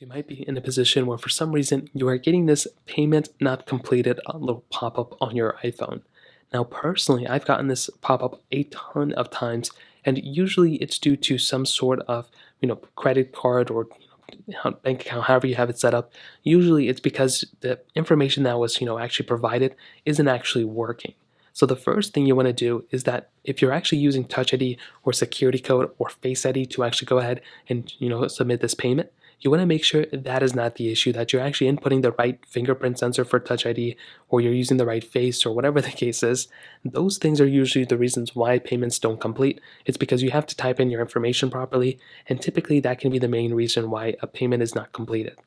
So you might be in a position where for some reason you are getting this payment not completed a little pop-up on your iPhone. Now personally, I've gotten this pop-up a ton of times, and usually it's due to some sort of, credit card or bank account, however you have it set up. Usually it's because the information that was, actually provided isn't actually working. So the first thing you want to do is that if you're actually using Touch ID or security code or Face ID to actually go ahead and submit this payment, you want to make sure that is not the issue, that you're actually inputting the right fingerprint sensor for Touch ID, or you're using the right face, or whatever the case is. Those things are usually the reasons why payments don't complete. It's because you have to type in your information properly, and typically that can be the main reason why a payment is not completed.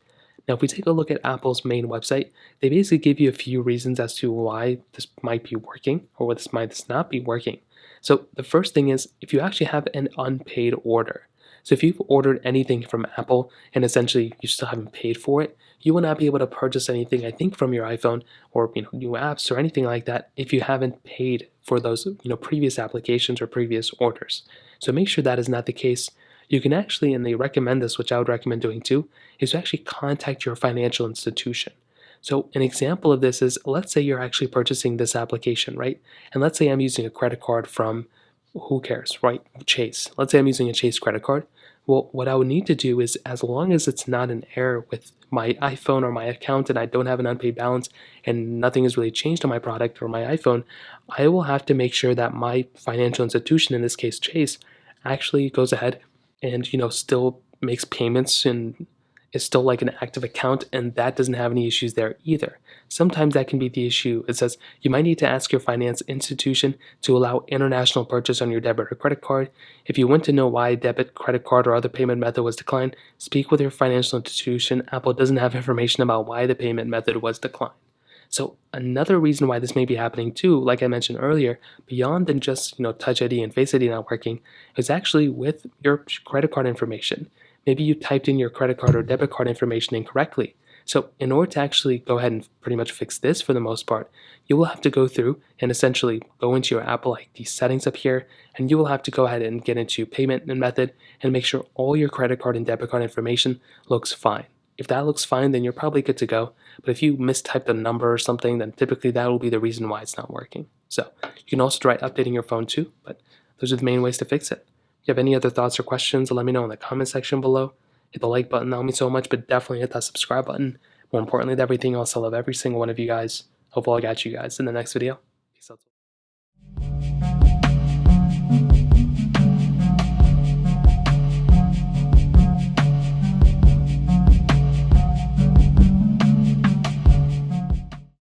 Now, if we take a look at Apple's main website, they basically give you a few reasons as to why this might be working or what this might not be working. So the first thing is if you actually have an unpaid order. So if you've ordered anything from Apple and essentially you still haven't paid for it, you will not be able to purchase anything, I think, from your iPhone or new apps or anything like that if you haven't paid for those previous applications or previous orders. So make sure that is not the case. You can actually, and they recommend this, which I would recommend doing too, is to actually contact your financial institution. So an example of this is, let's say you're actually purchasing this application, right? And let's say I'm using a credit card from, who cares, right? Chase. Let's say I'm using a Chase credit card. Well, what I would need to do is, as long as it's not an error with my iPhone or my account and I don't have an unpaid balance and nothing has really changed on my product or my iPhone, I will have to make sure that my financial institution, in this case Chase, actually goes ahead and still makes payments and is still like an active account, and that doesn't have any issues there either. Sometimes that can be the issue. It says you might need to ask your finance institution to allow international purchase on your debit or credit card. If you want to know why debit, credit card, or other payment method was declined, speak with your financial institution. Apple doesn't have information about why the payment method was declined. So another reason why this may be happening too, like I mentioned earlier, beyond than just Touch ID and Face ID not working, is actually with your credit card information. Maybe you typed in your credit card or debit card information incorrectly. So in order to actually go ahead and pretty much fix this for the most part, you will have to go through and essentially go into your Apple ID settings up here, and you will have to go ahead and get into payment and method and make sure all your credit card and debit card information looks fine. If that looks fine, then you're probably good to go. But if you mistyped a number or something, then typically that will be the reason why it's not working. So you can also try updating your phone too, but those are the main ways to fix it. If you have any other thoughts or questions, let me know in the comment section below. Hit the like button, that would mean so much, but definitely hit that subscribe button. More importantly than everything else, I love every single one of you guys. Hopefully I'll catch you guys in the next video. Peace out.